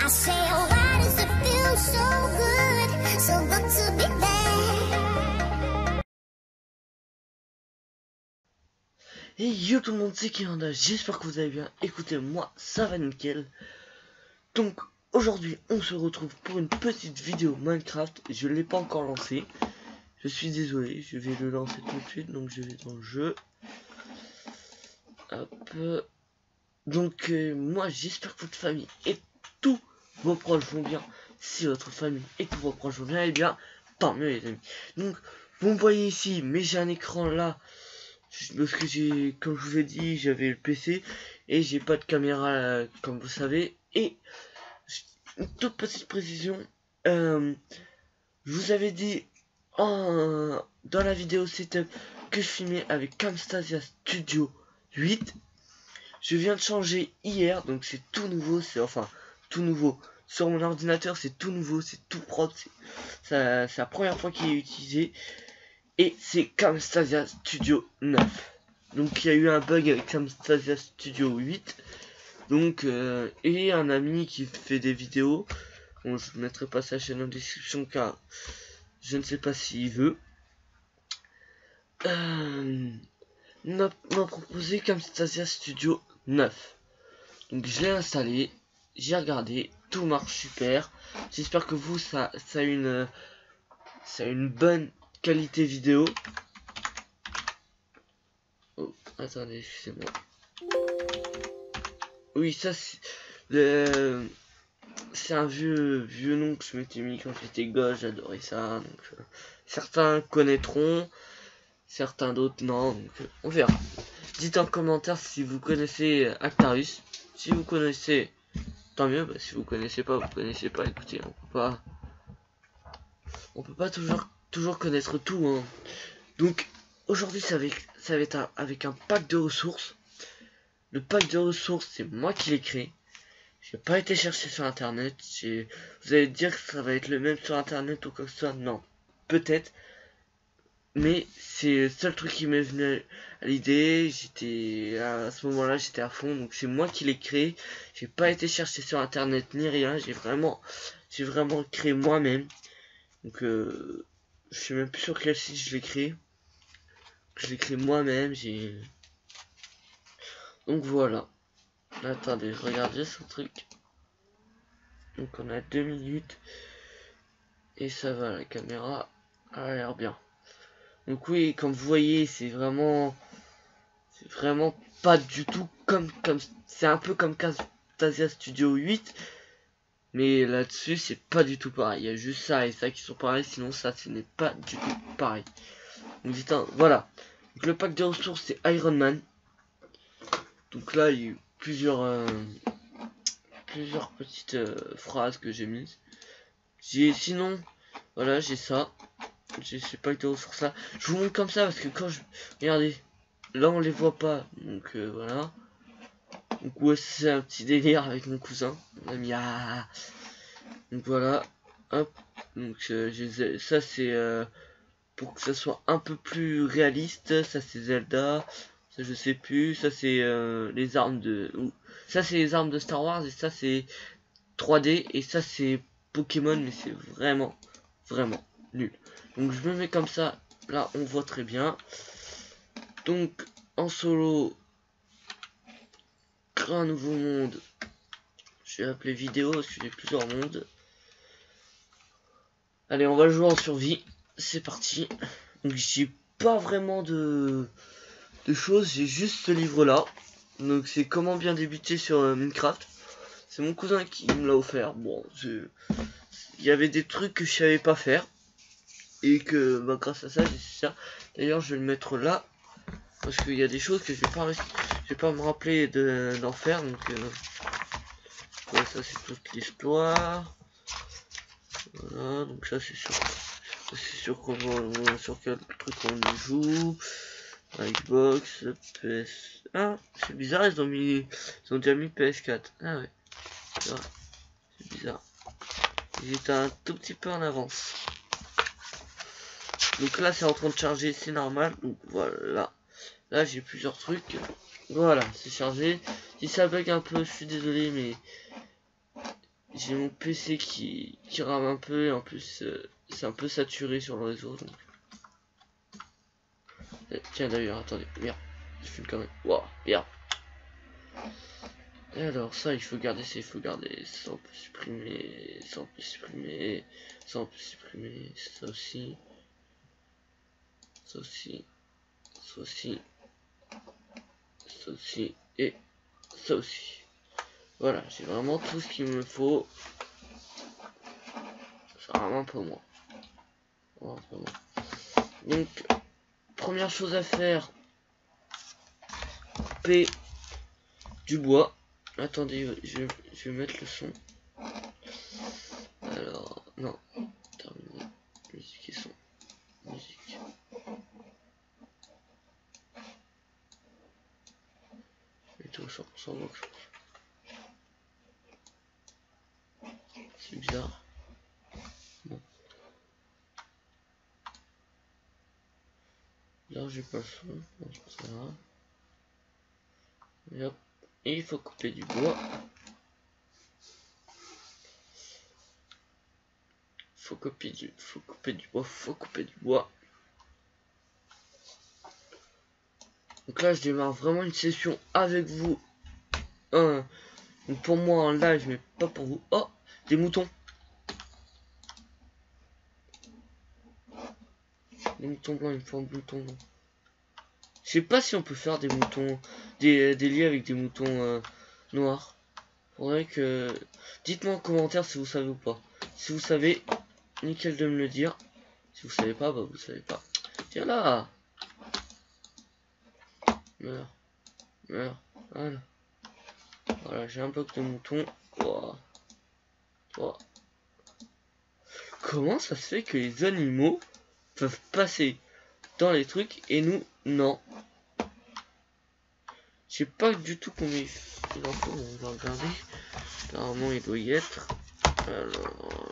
I say, oh, why does it feel so good to be there? Hey yo tout le monde, c'est Kiranda, j'espère que vous allez bien. Écoutez, moi ça va nickel. Donc aujourd'hui on se retrouve pour une petite vidéo Minecraft. Je l'ai pas encore lancé, je suis désolé, je vais le lancer tout de suite. Donc je vais dans le jeu. Hop. Donc moi j'espère que votre famille et tous vos proches vont bien. Si votre famille et tous vos proches vont bien, eh bien tant mieux les amis. Donc vous me voyez ici, mais j'ai un écran là parce que j'ai, comme je vous ai dit, j'avais le PC et j'ai pas de caméra comme vous savez. Et une toute petite précision, je vous avais dit dans la vidéo setup que je filmais avec Camtasia Studio 8. Je viens de changer hier, donc c'est tout nouveau, c'est enfin tout nouveau. Sur mon ordinateur, c'est tout nouveau, c'est tout propre, c'est la première fois qu'il est utilisé. Et c'est Camtasia Studio 9. Donc il y a eu un bug avec Camtasia Studio 8. Donc et un ami qui fait des vidéos. Bon, je ne mettrai pas sa chaîne en description car je ne sais pas s'il veut. M'a proposé Camtasia Studio 9. Donc je l'ai installé, j'ai regardé, tout marche super. J'espère que vous ça a une bonne qualité vidéo. Oh, attendez, excusez-moi. Oui, ça c'est un vieux nom que je m'étais mis quand j'étais gosse, j'adorais ça. Donc certains connaîtront, certains d'autres non, donc on verra. Dites en commentaire si vous connaissez Actarus. Si vous connaissez, tant mieux. Bah, si vous connaissez pas, vous connaissez pas. Écoutez, on peut pas toujours connaître tout, hein. Donc aujourd'hui ça va être avec un pack de ressources. Le pack de ressources, c'est moi qui l'ai créé. J'ai pas été chercher sur internet. Vous allez dire que ça va être le même sur internet ou quoi que ce soit. Non, peut-être. Mais c'est le seul truc qui m'est venu à l'idée. À ce moment-là, j'étais à fond. Donc c'est moi qui l'ai créé. J'ai pas été chercher sur internet ni rien. J'ai vraiment créé moi-même. Donc je sais même plus sur quel site je l'ai créé. Je l'ai créé moi-même. Donc voilà. Attendez, regardez ce truc. Donc on a 2 minutes. Et ça va, la caméra a l'air bien. Donc oui, comme vous voyez, c'est vraiment pas du tout comme c'est un peu comme Camtasia Studio 8. Mais là-dessus, c'est pas du tout pareil. Il y a juste ça et ça qui sont pareils. Sinon, ça, ce n'est pas du tout pareil. Donc voilà. Donc le pack de ressources, c'est Iron Man. Donc là, il y a eu plusieurs petites phrases que j'ai mises. Sinon, voilà, j'ai ça. Je sais pas été sur ça. Je vous montre comme ça parce que quand regardez, là on les voit pas. Donc voilà. Donc ouais, c'est un petit délire avec mon cousin. On a mis donc voilà. Hop. Donc ça c'est pour que ça soit un peu plus réaliste. Ça c'est Zelda. Ça je sais plus. Ça c'est les armes de. Ça c'est les armes de Star Wars et ça c'est 3D et ça c'est Pokémon, mais c'est vraiment nul. Donc je me mets comme ça, là on voit très bien. Donc en solo, créer un nouveau monde. Je vais appeler vidéo parce que j'ai plusieurs mondes. Allez, on va jouer en survie. C'est parti. Donc j'ai pas vraiment de choses, j'ai juste ce livre là. Donc c'est comment bien débuter sur Minecraft. C'est mon cousin qui me l'a offert. Bon, il y avait des trucs que je savais pas faire. Et que bah, grâce à ça j'ai su ça. D'ailleurs je vais le mettre là. Parce qu'il y a des choses que je vais pas me rappeler d'en faire. Donc ouais, ça c'est toute l'histoire. Voilà, donc ça c'est sur comment sur quel truc on joue. Xbox, PS. Ah, c'est bizarre, ils ont déjà mis PS4. Ah ouais. C'est bizarre. Ils étaient un tout petit peu en avance. Donc là c'est en train de charger, c'est normal. Donc voilà. Là j'ai plusieurs trucs. Voilà, c'est chargé. Si ça bug un peu, je suis désolé, mais j'ai mon PC qui rame un peu et en plus c'est un peu saturé sur le réseau. Donc. Tiens d'ailleurs, attendez, merde, je fume quand même. Waouh, merde. Et alors ça il faut garder, ça il faut garder, ça on peut supprimer, ça on peut supprimer, ça on peut supprimer, ça aussi, ça aussi, ça aussi, ça aussi et ça aussi. Voilà, j'ai vraiment tout ce qu'il me faut. C'est vraiment pour moi. Vraiment pour moi. Donc, première chose à faire, couper du bois. Attendez, je vais mettre le son. Alors, non, terminé. Musique et son. Musique. Et tout 100% box. C'est bizarre. Bon. Là, j'ai pas le son. Bon, c'est pas grave. Et hop. Et il faut couper du bois. Faut couper du bois. Donc là, je démarre vraiment une session avec vous. Donc pour moi en live, mais pas pour vous. Oh, des moutons. Des moutons blancs, il me faut un mouton blanc. Je sais pas si on peut faire des moutons, des lits avec des moutons noirs. Faudrait que... Dites-moi en commentaire si vous savez ou pas. Si vous savez, nickel de me le dire. Si vous savez pas, bah vous savez pas. Tiens là. Meurs. Meurs. Voilà. Voilà, j'ai un bloc de mouton. Wow. Wow. Comment ça se fait que les animaux peuvent passer dans les trucs et nous, non? Je sais pas du tout combien il en faut, on va regarder. Apparemment, il doit y être. Alors...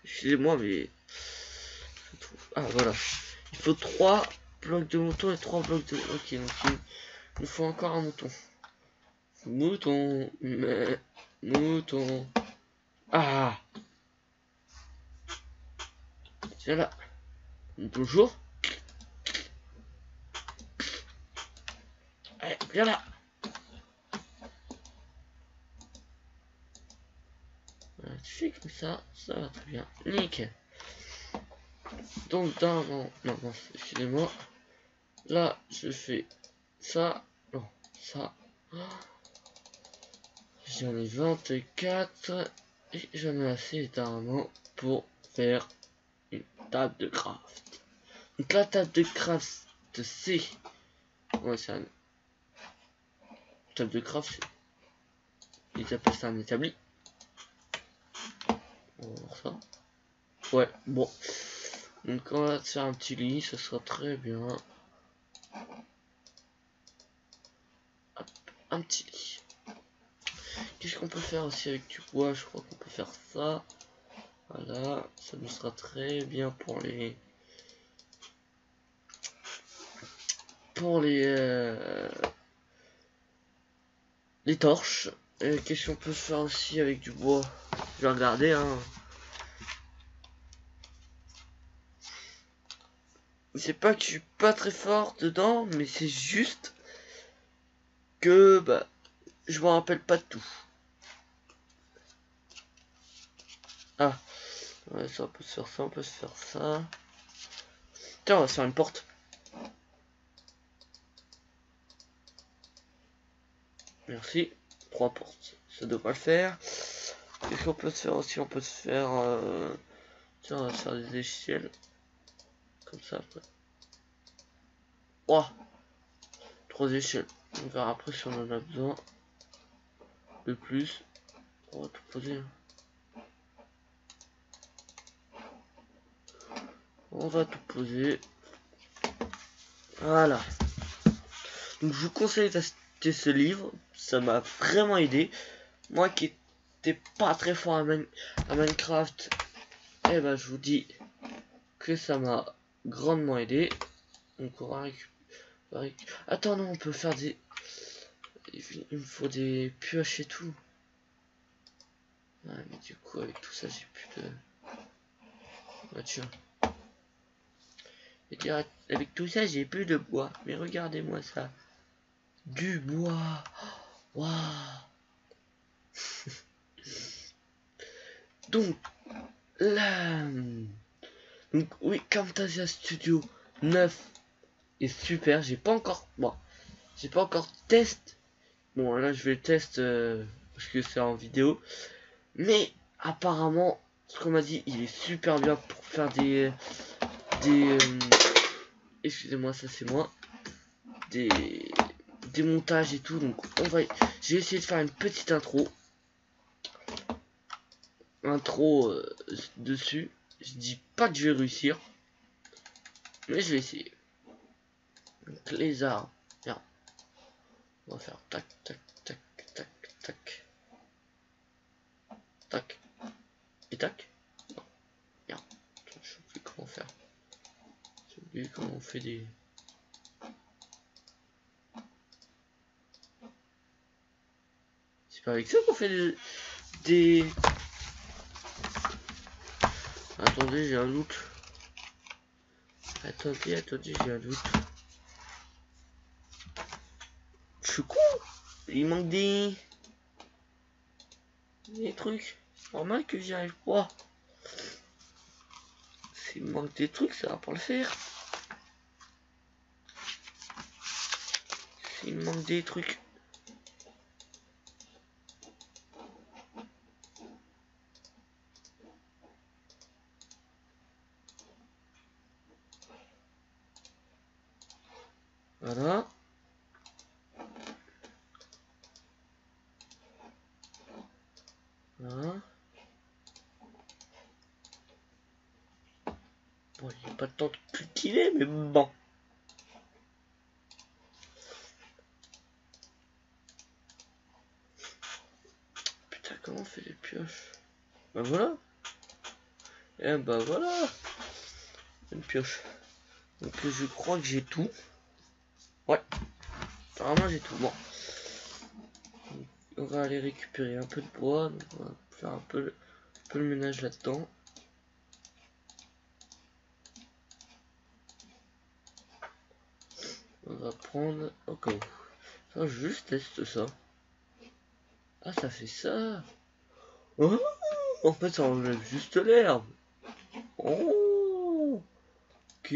Excusez-moi, mais... Ah, voilà. Il faut 3 blocs de mouton et 3 blocs de... Ok, donc il nous faut encore un mouton. Mouton, mais... Mouton... Ah! Tiens là. Bonjour. Allez, viens là. Voilà, tu fais comme ça va très bien. Nickel. Donc dans mon... Non, excusez-moi. Là, je fais ça. Non, ça. J'en ai 24. Et j'en ai assez éternellement pour faire une table de craft. Donc la table de craft, c'est... Ouais, c'est un... Table de craft, ils appellent ça un établi. On va voir ça. Ouais, bon. Donc on va faire un petit lit, ça sera très bien. Hop, un petit lit. Qu'est-ce qu'on peut faire aussi avec du bois? Je crois qu'on peut faire ça. Voilà, ça nous sera très bien pour les... les torches. Qu'est-ce qu'on peut faire aussi avec du bois? Je vais regarder, hein. C'est pas que je suis pas très fort dedans, mais c'est juste que bah je me rappelle pas de tout. Ah, ouais, ça on peut se faire ça, on peut se faire ça. Tiens, on va se faire une porte. Merci. 3 portes, ça devrait le faire. Qu'est-ce qu'on peut se faire aussi? On peut se faire... Tiens, on va se faire des échelles. Comme ça après. Oh, 3 échelles. On verra après si on en a besoin de plus. On va tout poser. On va tout poser. Voilà. Donc je vous conseille d'acheter ce livre. Ça m'a vraiment aidé. Moi qui t'es pas très fort à Minecraft, et ben je vous dis que ça m'a grandement aidé. Donc on va récupérer. Attends, non, on peut faire des... Il me faut des pioches et tout. Ouais, mais du coup, avec tout ça, j'ai plus de voiture. Et dire, avec tout ça, j'ai plus de bois. Mais regardez-moi ça. Du bois. Waouh. Donc, là... Donc, oui, Camtasia Studio 9 est super. J'ai pas encore... Bon, j'ai pas encore test. Bon, là, je vais le test parce que c'est en vidéo. Mais, apparemment, ce qu'on m'a dit, il est super bien pour faire des excusez-moi, ça c'est moi. Des montages et tout. Donc, j'ai essayé de faire une petite intro. Dessus. Je dis pas que je vais réussir. Mais je vais essayer. Donc, les arbres. Bien. On va faire tac, tac, tac, tac, tac. Tac. Et tac. Non. Bien. Je sais plus comment faire. J'ai oublié comment on fait des... C'est pas avec ça qu'on fait des... Attendez, j'ai un doute. Attendez, j'ai un doute. Je suis con. Il manque des trucs. Normal que j'y arrive pas. S'il manque des trucs, ça va pas le faire. S'il manque des trucs. Voilà. Voilà. Bon, il n'y a pas de temps de cultiver, mais bon. Putain, comment on fait les pioches? Bah voilà. Et bah voilà. Une pioche. Donc je crois que j'ai tout. Ouais. Apparemment j'ai tout. Bon. On va aller récupérer un peu de bois. Donc on va faire un peu le ménage là-dedans. On va prendre... Ok. Ça, je juste teste ça. Ah, ça fait ça. Oh, en fait, ça enlève juste l'herbe. Oh, ok.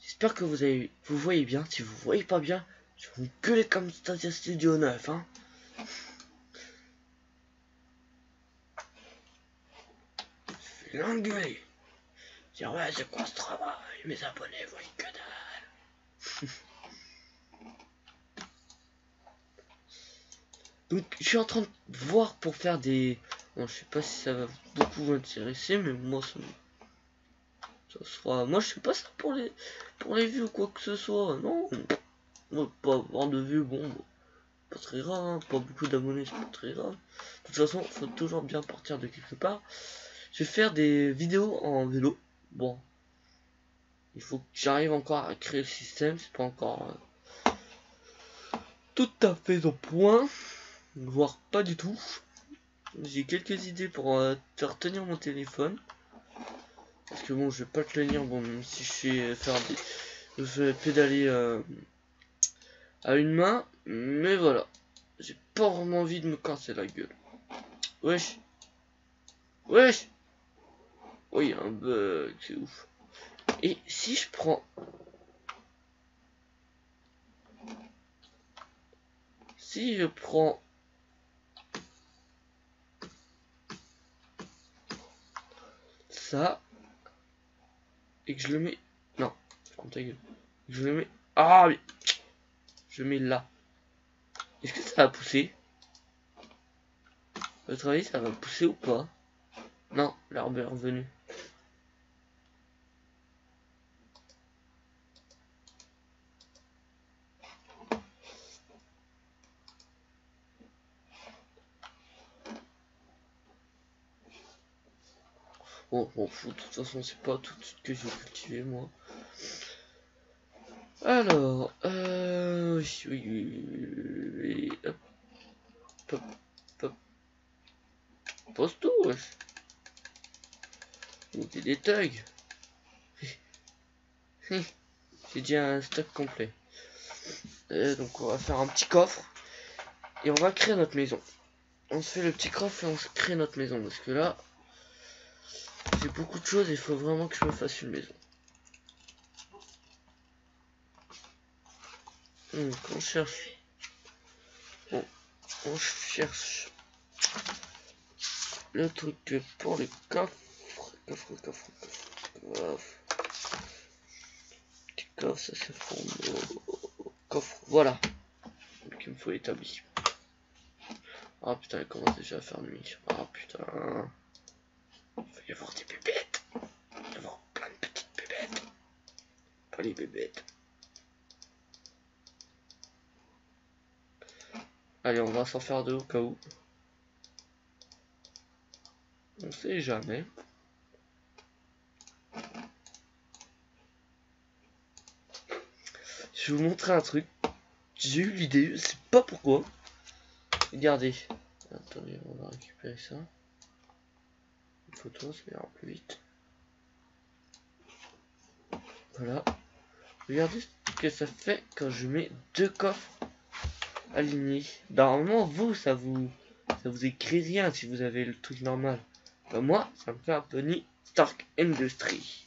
J'espère que vous voyez bien. Si vous voyez pas bien, je vais vous gueuler comme Camtasia Studio 9, hein. Je vais l'engueuler. Dire ouais, c'est quoi ce travail? Mes abonnés voient que dalle. Donc, je suis en train de voir pour faire des... Bon, je sais pas si ça va beaucoup vous intéresser, mais moi, ça sera... Moi, je sais pas ça pour les vues ou quoi que ce soit. Non, moi, pas avoir de vues, bon, pas très grave, hein. Pas beaucoup d'abonnés, c'est pas très grave. De toute façon, faut toujours bien partir de quelque part. Je vais faire des vidéos en vélo. Bon, il faut que j'arrive encore à créer le système, c'est pas encore tout à fait au point, voire pas du tout. J'ai quelques idées pour faire tenir mon téléphone. Parce que bon, je vais pas le tenir, bon, même si je fais faire des... Je vais pédaler à une main, mais voilà. J'ai pas vraiment envie de me casser la gueule. Wesh. Wesh. Oui, un bug, c'est ouf. Et si je prends... Si je prends... ça... Et que je le mets... Non, je prends ta gueule. Je le mets... Ah oui. Je le mets là. Est-ce que ça va pousser? À votre avis, ça va pousser ou pas? Non, l'arbre est revenu. Bon, je m'en fous, de toute façon, c'est pas tout de suite que je vais cultiver, moi. Alors, oui, hop, hop, hop. Pose tout, wesh. T'es des thugs. J'ai déjà un stock complet. Donc on va faire un petit coffre. Et on va créer notre maison. On se fait le petit coffre et on se crée notre maison. Parce que là, j'ai beaucoup de choses et il faut vraiment que je me fasse une maison. Donc on cherche. Bon, on cherche le truc pour les coffres. Coffre. Petit coffre, ça c'est pour coffre. Voilà. Donc il me faut l'établi. Ah putain, il commence déjà à faire nuit. Ah putain. Il va y avoir des bébêtes. Il va y avoir plein de petites bébêtes. Pas les bébêtes. Allez, on va s'en faire deux au cas où. On sait jamais. Je vais vous montrer un truc. J'ai eu l'idée, je sais pas pourquoi. Regardez. Attendez, on va récupérer ça. Une photo, ça ira plus vite. Voilà. Regardez ce que ça fait quand je mets deux coffres alignés. Normalement, vous, ça vous écrit rien si vous avez le truc normal. Ben moi, ça me fait un petit Stark Industry.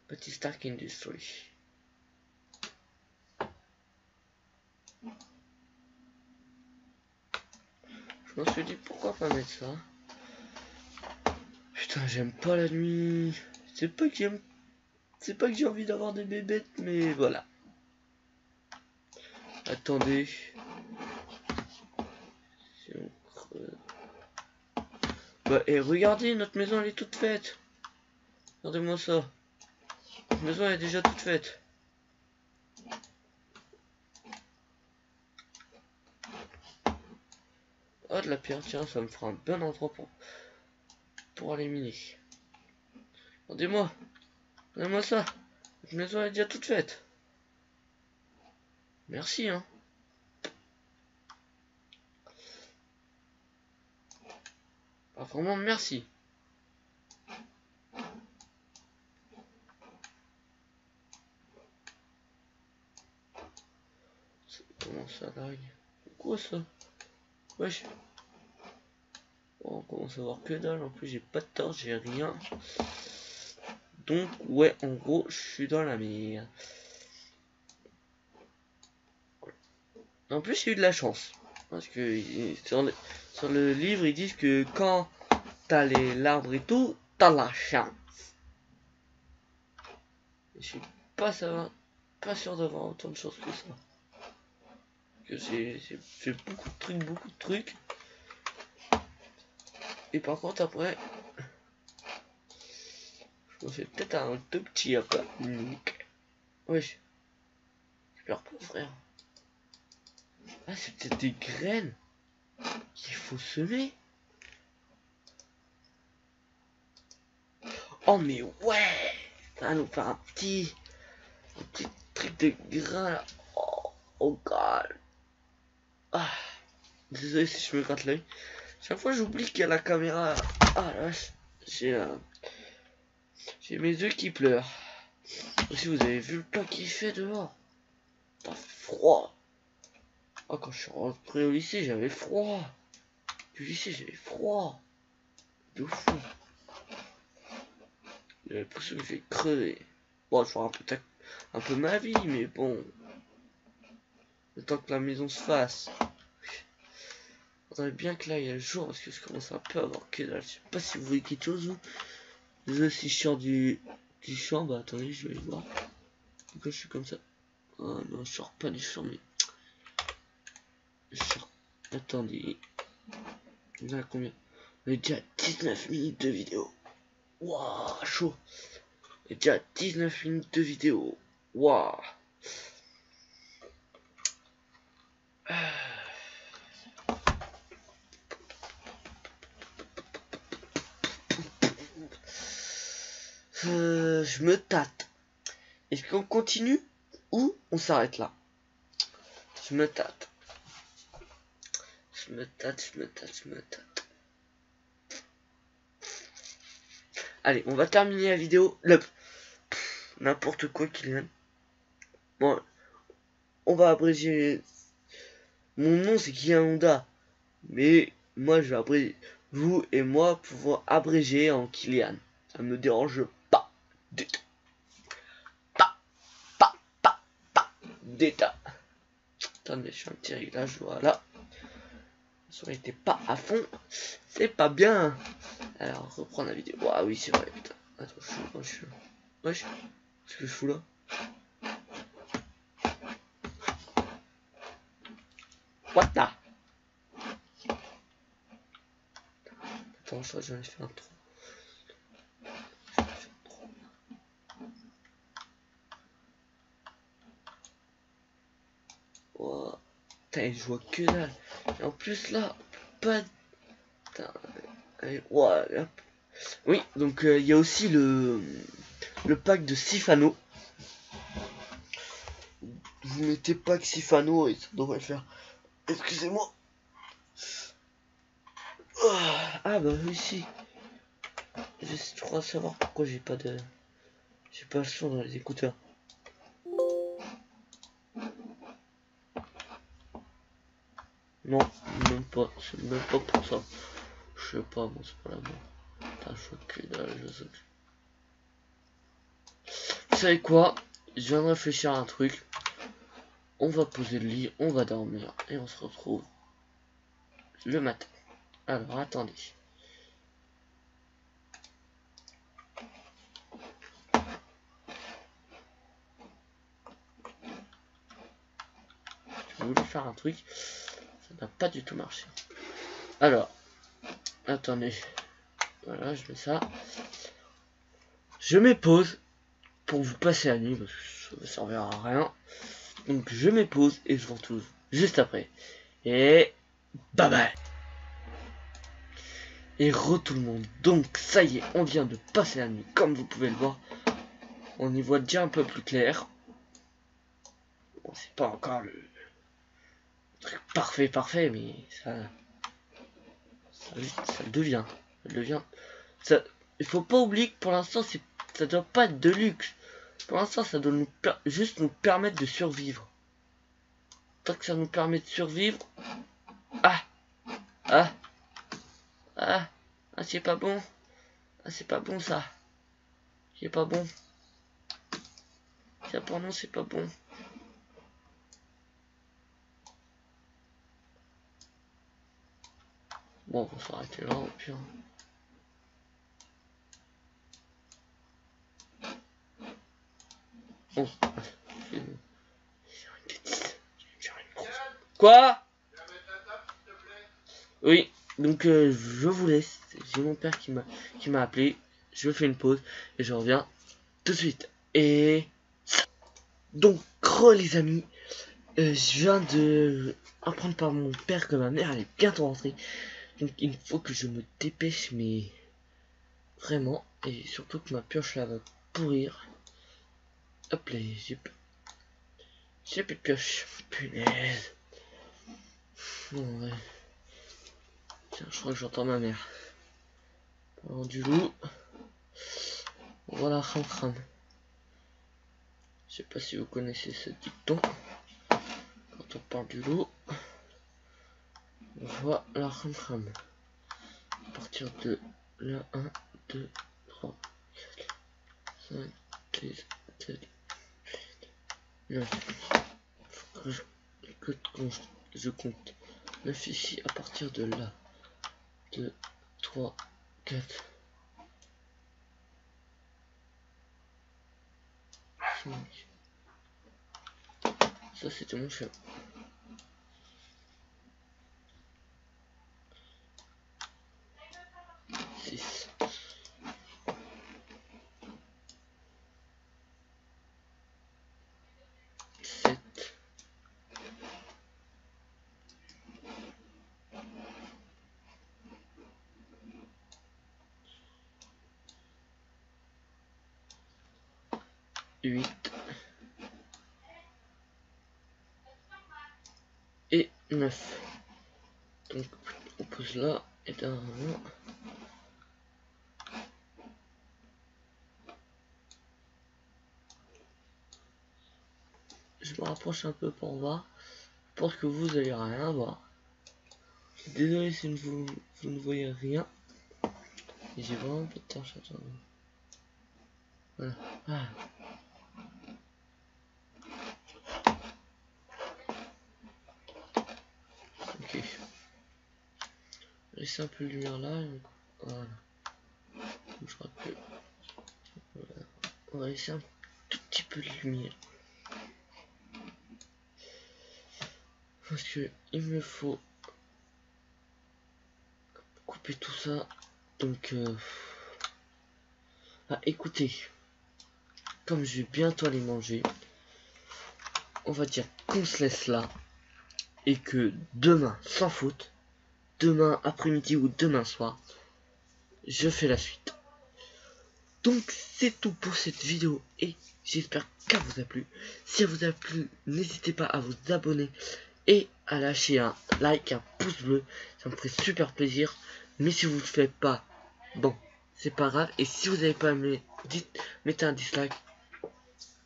Petit Stark Industry. Je me suis dit pourquoi pas mettre ça. Putain, j'aime pas la nuit. C'est pas que j'aime. C'est pas que j'ai envie d'avoir des bébêtes, mais voilà. Attendez. Si on creuse. Bah, et regardez, notre maison elle est toute faite. Regardez-moi ça. Notre maison elle est déjà toute faite. Ah, de la pierre, tiens, ça me fera un bon endroit pour aller miner. Regardez-moi. Regardez-moi ça. Notre maison elle est déjà toute faite. Merci, hein. Ah, vraiment, merci. Comment ça lag? Quoi ça? Wesh. Oh, on commence à voir que dalle. En plus, j'ai pas de torche, j'ai rien. Donc, ouais, en gros, je suis dans la merde. En plus, j'ai eu de la chance. Parce que sur le livre, ils disent que quand t'as l'arbre et tout, t'as la chance. Je suis pas sûr d'avoir autant de chance que ça. Que j'ai fait beaucoup de trucs. Et par contre, après, je me fais peut-être un tout petit quoi. Wesh. Super pas, frère. Ah, c'est peut-être des graines qu'il faut semer. Oh, mais ouais! Ça va nous faire un petit truc de grain là. Oh god. Ah, désolé si je me gratte l'œil. Chaque fois j'oublie qu'il y a la caméra. Ah là, j'ai mes yeux qui pleurent. Aussi, vous avez vu le temps qu'il fait dehors. T'as froid. Ah, quand je suis rentré au lycée, j'avais froid. Du lycée, j'avais froid. De fou. J'ai l'impression que je vais crever. Bon, je ferai un peu ma vie, mais bon. Le temps que la maison se fasse. Faudrait bien que là il y a le jour parce que je commence un peu à avoir que dalle. Je sais pas si vous voyez quelque chose ou. Désolé si je sors du champ. Bah attendez, je vais aller voir. Pourquoi je suis comme ça? Oh non, je sors pas du champ, mais. Je sors. Attendez. On est à combien? On est déjà à 19 minutes de vidéo. Waouh, chaud. On est déjà à 19 minutes de vidéo. Waouh. je me tâte. Est-ce qu'on continue ou on s'arrête là? Je me tâte. Je me tâte. Allez, on va terminer la vidéo. N'importe quoi, Kylian. Bon, on va abréger. Mon nom c'est Kylian Honda. Mais moi je vais abréger. Vous et moi pouvons abréger en Kylian. Ça me dérange pas. D'état. Pas. D'état. Attendez, je fais un petit réglage. Voilà. Ça n'était pas à fond. C'est pas bien. Alors, reprendre la vidéo. Ah oui, c'est vrai. Putain. Attends, je suis là. Wesh. Qu'est-ce que je fous là? What the? Attends, je crois que j'en ai fait un trou. Oh. Putain, je vois que dalle. Et en plus là, pas... Putain. Ouais. Oui, donc il y a aussi le pack de Sifano. Vous mettez pack Sifano et ça devrait faire. Excusez-moi. Ah bah oui si. Je crois savoir pourquoi j'ai pas le son dans les écouteurs. Non, même pas. C'est même pas pour ça. Je sais pas, moi c'est pas la mort. Putain, je vois que dalle, je sais que... Vous savez quoi? Je viens de réfléchir à un truc. On va poser le lit, on va dormir et on se retrouve le matin. Alors attendez. Je voulais faire un truc, ça n'a pas du tout marché. Alors, attendez. Voilà, je mets ça. Je mets pause pour vous passer la nuit parce que ça ne servira à rien. Donc je mets pause et je vous retrouve juste après. Et bye bye. Et tout le monde. Donc ça y est, on vient de passer la nuit. Comme vous pouvez le voir, on y voit déjà un peu plus clair. Bon, c'est pas encore le truc parfait, mais ça le devient. Ça, il faut pas oublier que pour l'instant, ça doit pas être de luxe. Pour l'instant, ça doit juste nous permettre de survivre. Tant que ça nous permet de survivre. C'est pas bon. C'est pas bon ça. C'est pas bon. Ça pour nous, c'est pas bon. Bon, on va s'arrêter là au pire. Bon, c'est une bêtise. Quoi? Oui, donc je vous laisse. J'ai mon père qui m'a appelé. Je fais une pause et je reviens tout de suite. Et donc, les amis, je viens de apprendre par mon père que ma mère elle est bientôt rentrée. Donc il faut que je me dépêche, mais vraiment, et surtout que ma pioche là va pourrir. Hop là, j'ai plus de pioche. Punaise. Bon, ouais. Tiens, je crois que j'entends ma mère. Parlant du loup. Voilà, Khan. Je sais pas si vous connaissez ce dicton. Quand on parle du loup. Voilà, Khan. À partir de là, 1, 2, 3, 4, 5, 6, 7, 9. Je compte 9 ici à partir de là. 2, 3, 4, 5. Ça c'était mon chien. 6. 7. 8. 8 et 9. Donc on pose là et derrière. Je me rapproche un peu pour voir. Je pense que vous allez rien voir. Désolé si vous ne voyez rien. J'ai vraiment pas de temps. Voilà. Ah. Ok. Laissez un peu de lumière là. Voilà. Je crois que voilà. On va laisser un tout petit peu de lumière. Parce que il me faut couper tout ça. Donc ah, écoutez, comme je vais bientôt aller manger, on va dire qu'on se laisse là et que demain, sans faute, demain après-midi ou demain soir, je fais la suite. Donc c'est tout pour cette vidéo et j'espère qu'elle vous a plu. Si elle vous a plu, n'hésitez pas à vous abonner et à lâcher un like, un pouce bleu, ça me ferait super plaisir. Mais si vous ne le faites pas, bon, c'est pas grave. Et si vous n'avez pas aimé, mettez un dislike.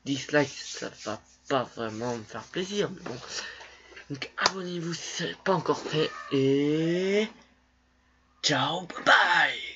Dislike, ça va pas vraiment me faire plaisir, mais bon. Donc abonnez-vous si ce n'est pas encore fait et ciao, bye bye.